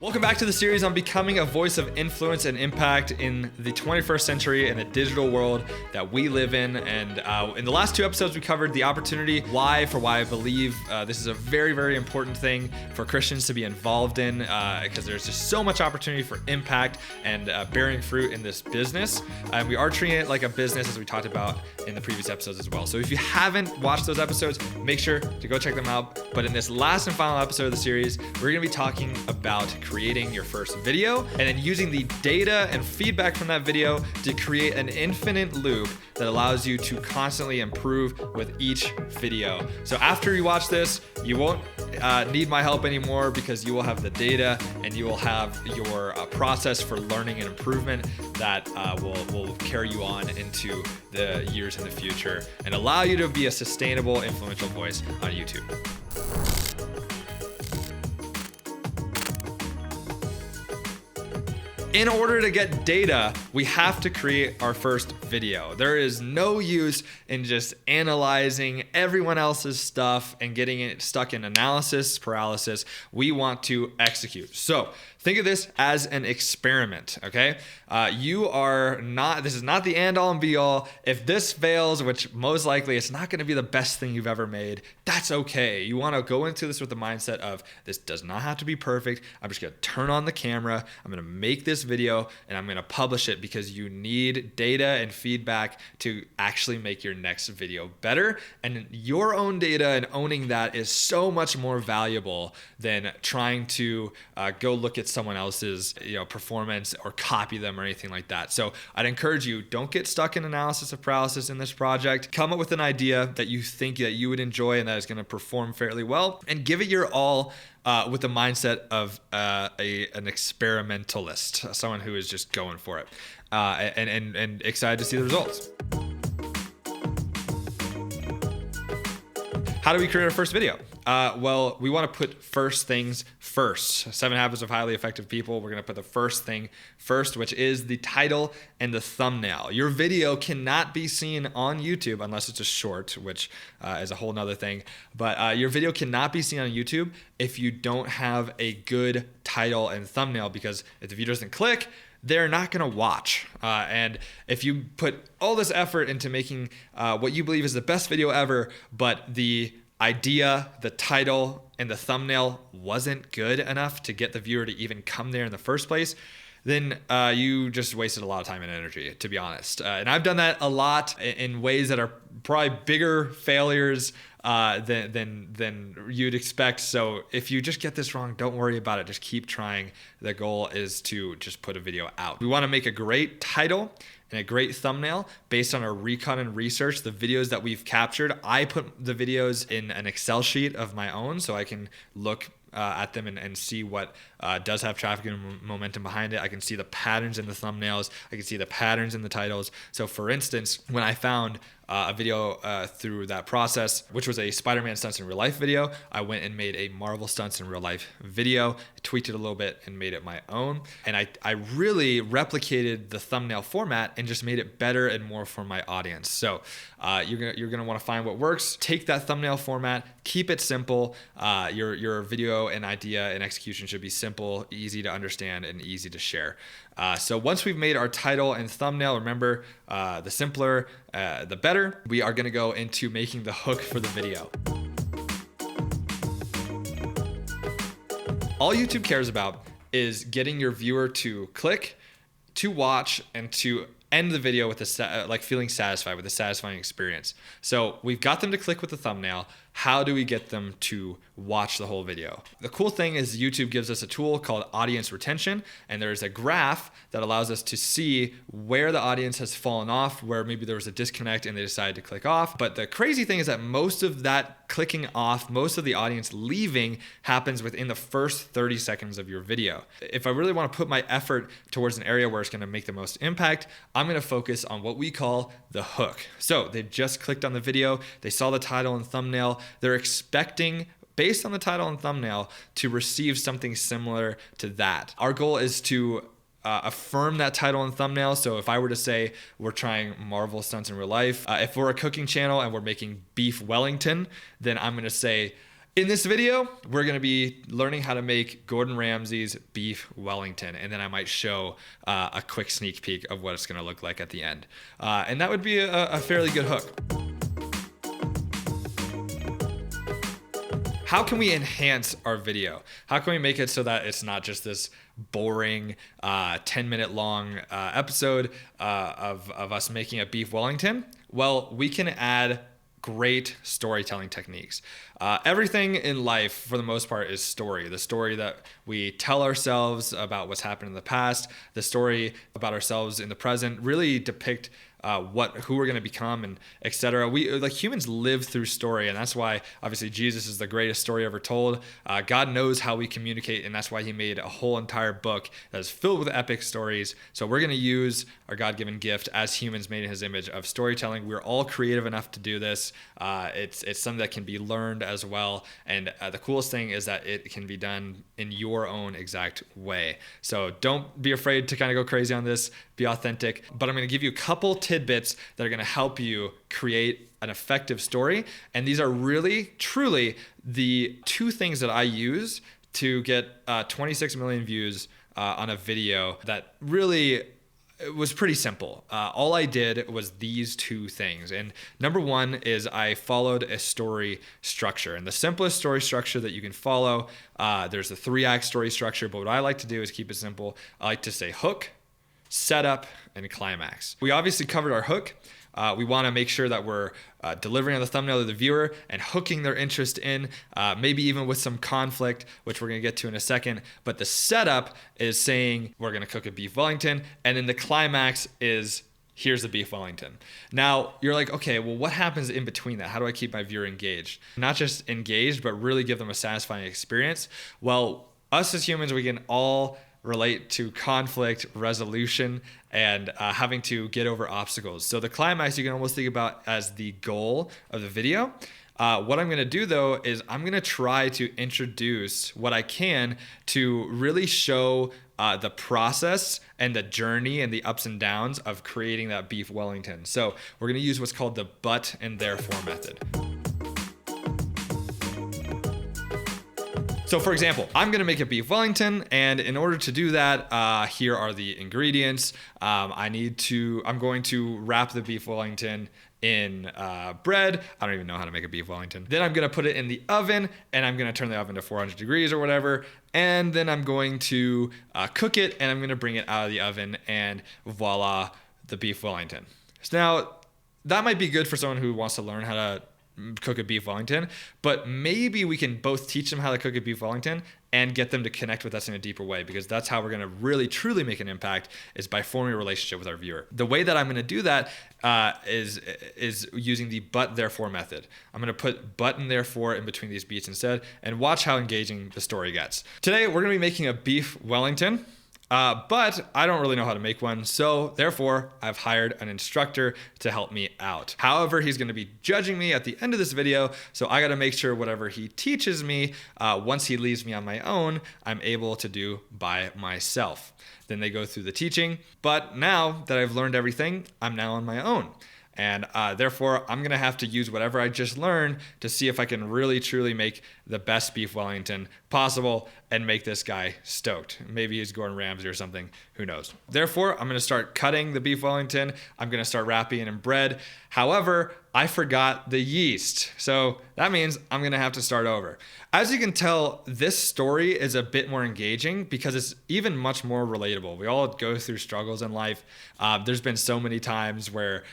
Welcome back to the series on becoming a voice of influence and impact in the 21st century and the digital world that we live in. And in the last two episodes, we covered the opportunity, why I believe this is a very, very important thing for Christians to be involved in because there's just so much opportunity for impact and bearing fruit in this business. And we are treating it like a business, as we talked about in the previous episodes as well. So if you haven't watched those episodes, make sure to go check them out. But in this last and final episode of the series, we're going to be talking about creating your first video and then using the data and feedback from that video to create an infinite loop that allows you to constantly improve with each video. So after you watch this, you won't need my help anymore because you will have the data and you will have your process for learning and improvement that will carry you on into the years in the future and allow you to be a sustainable, influential voice on YouTube. In order to get data, we have to create our first video. There is no use in just analyzing everyone else's stuff and getting it stuck in analysis paralysis. We want to execute. So think of this as an experiment, okay? This is not the end all and be all. If this fails, which most likely it's not gonna be the best thing you've ever made, that's okay. You wanna go into this with the mindset of, this does not have to be perfect. I'm just gonna turn on the camera. I'm gonna make this video and I'm gonna publish it because you need data and feedback to actually make your next video better. And your own data and owning that is so much more valuable than trying to go look at someone else's performance or copy them or anything like that. So I'd encourage you, don't get stuck in analysis of paralysis in this project. Come up with an idea that you think that you would enjoy and that is going to perform fairly well, and give it your all with the mindset of an experimentalist, someone who is just going for it and excited to see the results. How do we create our first video? Well, we want to put first things first. 7 Habits of Highly Effective People. We're going to put the first thing first, which is the title and the thumbnail. Your video cannot be seen on YouTube unless it's a short, which is a whole nother thing. But your video cannot be seen on YouTube if you don't have a good title and thumbnail, because if the viewer doesn't click, they're not going to watch. And if you put all this effort into making what you believe is the best video ever, but the idea, the title, and the thumbnail wasn't good enough to get the viewer to even come there in the first place, then you just wasted a lot of time and energy, to be honest. And I've done that a lot in ways that are probably bigger failures than you'd expect. So if you just get this wrong, don't worry about it. Just keep trying. The goal is to just put a video out. We want to make a great title and a great thumbnail based on our recon and research. The videos that we've captured, I put the videos in an Excel sheet of my own so I can look at them and see what does have traffic and momentum behind it. I can see the patterns in the thumbnails. I can see the patterns in the titles. So for instance, when I found a video through that process, which was a Spider-Man stunts in real life video, I went and made a Marvel stunts in real life video, tweaked it a little bit and made it my own. And I really replicated the thumbnail format and just made it better and more for my audience. So you're gonna want to find what works. Take that thumbnail format, keep it simple. Your video and idea and execution should be simple, easy to understand, and easy to share. So once we've made our title and thumbnail, remember, the simpler, the better. We are going to go into making the hook for the video. All YouTube cares about is getting your viewer to click, to watch, and to end the video with feeling satisfied, with a satisfying experience. So we've got them to click with the thumbnail. How do we get them to watch the whole video? The cool thing is YouTube gives us a tool called audience retention, and there's a graph that allows us to see where the audience has fallen off, where maybe there was a disconnect and they decided to click off. But the crazy thing is that most of that clicking off, most of the audience leaving happens within the first 30 seconds of your video. If I really want to put my effort towards an area where it's going to make the most impact, I'm going to focus on what we call the hook. So they've just clicked on the video, they saw the title and thumbnail, they're expecting, based on the title and thumbnail, to receive something similar to that. Our goal is to affirm that title and thumbnail. So if I were to say we're trying Marvel stunts in real life, if we're a cooking channel and we're making beef Wellington, then I'm going to say, In this video, we're going to be learning how to make Gordon Ramsay's beef Wellington, and then I might show a quick sneak peek of what it's going to look like at the end. And that would be a fairly good hook. How can we enhance our video? How can we make it so that it's not just this boring 10-minute long episode of us making a beef Wellington? Well, we can add great storytelling techniques. Everything in life, for the most part, is story. The story that we tell ourselves about what's happened in the past, the story about ourselves in the present, really depict who we're going to become, and etc. We, like humans, live through story, and that's why obviously Jesus is the greatest story ever told. God knows how we communicate, and that's why he made a whole entire book that is filled with epic stories. So we're going to use our God-given gift as humans made in his image of storytelling. We're all creative enough to do this. It's something that can be learned as well, and the coolest thing is that it can be done in your own exact way. So don't be afraid to kind of go crazy on this. Be authentic. But I'm going to give you a couple tidbits that are going to help you create an effective story. And these are really, truly the two things that I use to get 26 million views on a video that really, it was pretty simple. All I did was these two things. And number one is I followed a story structure. And the simplest story structure that you can follow, there's a 3-act story structure. But what I like to do is keep it simple. I like to say hook, setup, and climax. We obviously covered our hook. We want to make sure that we're delivering on the thumbnail to the viewer and hooking their interest in, maybe even with some conflict, which we're going to get to in a second. But the setup is saying we're going to cook a beef Wellington, and then the climax is here's the beef Wellington. Now, you're like, okay, well, what happens in between that? How do I keep my viewer engaged? Not just engaged, but really give them a satisfying experience. Well, us as humans, we can all relate to conflict resolution and having to get over obstacles. So the climax you can almost think about as the goal of the video. What I'm going to do though is I'm going to try to introduce what I can to really show the process and the journey and the ups and downs of creating that beef Wellington. So we're going to use what's called the but and therefore method. So for example, I'm going to make a beef Wellington, and in order to do that, here are the ingredients. I'm going to wrap the beef Wellington in bread. I don't even know how to make a beef Wellington. Then I'm going to put it in the oven, and I'm going to turn the oven to 400 degrees or whatever. And then I'm going to cook it, and I'm going to bring it out of the oven, and voila, the beef Wellington. So now that might be good for someone who wants to learn how to cook a beef Wellington, but maybe we can both teach them how to cook a beef Wellington and get them to connect with us in a deeper way, because that's how we're going to really truly make an impact, is by forming a relationship with our viewer. The way that I'm going to do that is using the but therefore method. I'm going to put but and therefore in between these beats instead, and watch how engaging the story gets. Today we're going to be making a beef Wellington. But I don't really know how to make one, so therefore I've hired an instructor to help me out. However, he's going to be judging me at the end of this video, so I got to make sure whatever he teaches me, once he leaves me on my own, I'm able to do by myself. Then they go through the teaching, but now that I've learned everything, I'm now on my own. And therefore, I'm going to have to use whatever I just learned to see if I can really, truly make the best beef Wellington possible and make this guy stoked. Maybe he's Gordon Ramsay or something. Who knows? Therefore, I'm going to start cutting the beef Wellington. I'm going to start wrapping it in bread. However, I forgot the yeast. So that means I'm going to have to start over. As you can tell, this story is a bit more engaging because it's even much more relatable. We all go through struggles in life. There's been so many times where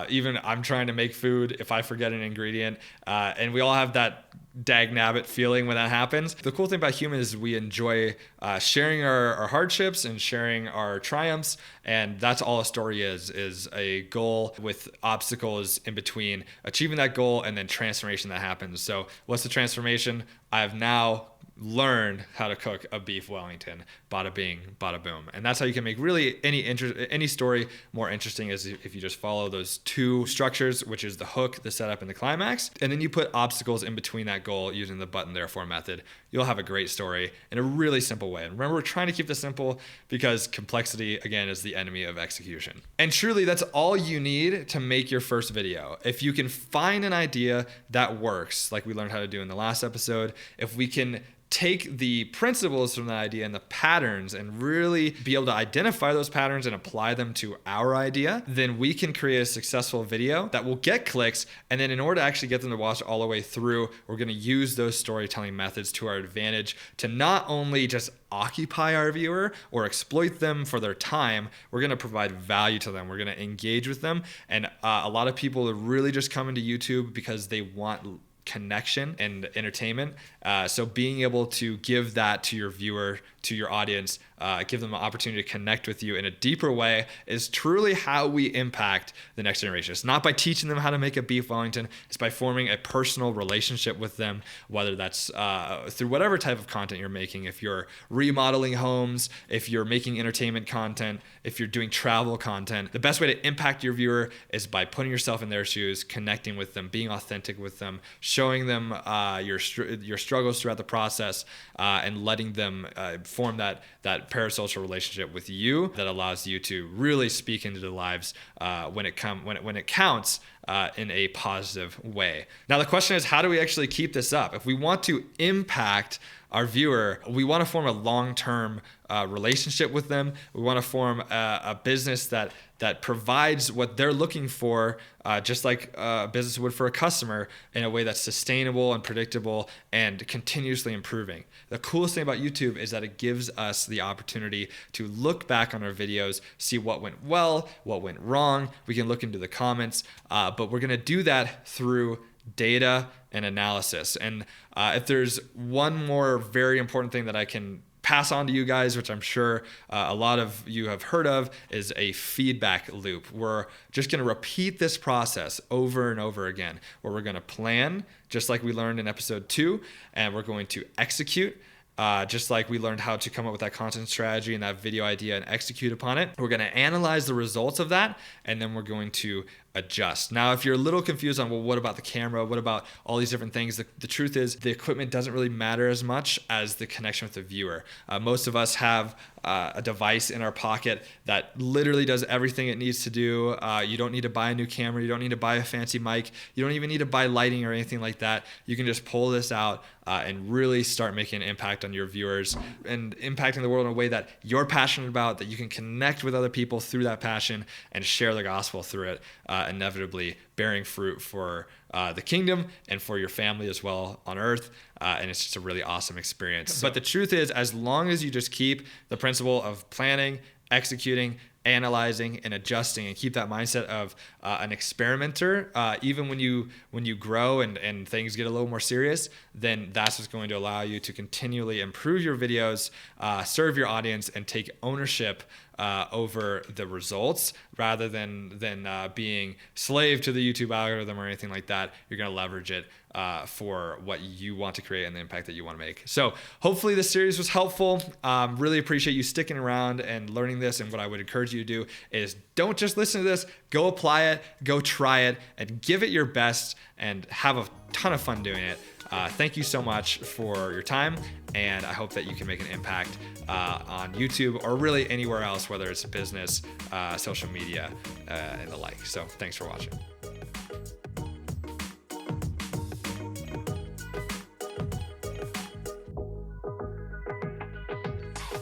even I'm trying to make food, if I forget an ingredient, and we all have that dag-nabbit feeling when that happens. The cool thing about humans is we enjoy sharing our hardships and sharing our triumphs, and that's all a story is a goal with obstacles in between achieving that goal and then transformation that happens. So what's the transformation? I have now learn how to cook a beef Wellington. Bada bing, bada boom. And that's how you can make really any story more interesting, is if you just follow those two structures, which is the hook, the setup, and the climax. And then you put obstacles in between that goal using the button therefore method. You'll have a great story in a really simple way. And remember, we're trying to keep this simple because complexity, again, is the enemy of execution. And truly, that's all you need to make your first video. If you can find an idea that works, like we learned how to do in the last episode, if we can take the principles from that idea and the patterns and really be able to identify those patterns and apply them to our idea, then we can create a successful video that will get clicks. And then in order to actually get them to watch all the way through, we're going to use those storytelling methods to our advantage to not only just occupy our viewer or exploit them for their time, we're going to provide value to them. We're going to engage with them. And a lot of people are really just coming to YouTube because they want connection and entertainment. So being able to give that to your viewer, to your audience, give them an opportunity to connect with you in a deeper way is truly how we impact the next generation. It's not by teaching them how to make a beef Wellington. It's by forming a personal relationship with them, whether that's through whatever type of content you're making. If you're remodeling homes, if you're making entertainment content, if you're doing travel content, the best way to impact your viewer is by putting yourself in their shoes, connecting with them, being authentic with them, showing them your struggles throughout the process, and letting them form that parasocial relationship with you that allows you to really speak into their lives when it counts in a positive way. Now the question is, how do we actually keep this up? If we want to impact our viewer, we want to form a long-term relationship with them. We want to form a business that provides what they're looking for, just like a business would for a customer, in a way that's sustainable and predictable and continuously improving. The coolest thing about YouTube is that it gives us the opportunity to look back on our videos, see what went well, what went wrong. We can look into the comments, but we're going to do that through data and analysis. And if there's one more very important thing that I can pass on to you guys, which I'm sure a lot of you have heard of, is a feedback loop. We're just going to repeat this process over and over again, where we're going to plan, just like we learned in episode 2, and we're going to execute, just like we learned how to come up with that content strategy and that video idea and execute upon it. We're going to analyze the results of that, and then we're going to adjust. Now, if you're a little confused on, well, what about the camera? What about all these different things? The truth is the equipment doesn't really matter as much as the connection with the viewer. Most of us have a device in our pocket that literally does everything it needs to do. You don't need to buy a new camera. You don't need to buy a fancy mic. You don't even need to buy lighting or anything like that. You can just pull this out and really start making an impact on your viewers and impacting the world in a way that you're passionate about, that you can connect with other people through that passion and share the gospel through it, inevitably bearing fruit for the kingdom and for your family as well on earth. And it's just a really awesome experience. But the truth is, as long as you just keep the principle of planning, executing, analyzing, and adjusting, and keep that mindset of an experimenter, even when you grow and things get a little more serious, then that's what's going to allow you to continually improve your videos, serve your audience, and take ownership over the results, rather than being slave to the YouTube algorithm or anything like that. You're going to leverage it for what you want to create and the impact that you want to make. So hopefully this series was helpful. Really appreciate you sticking around and learning this. And what I would encourage you to do is don't just listen to this, go apply it, go try it, and give it your best and have a ton of fun doing it. Thank you so much for your time, and I hope that you can make an impact on YouTube or really anywhere else, whether it's business, social media, and the like. So thanks for watching.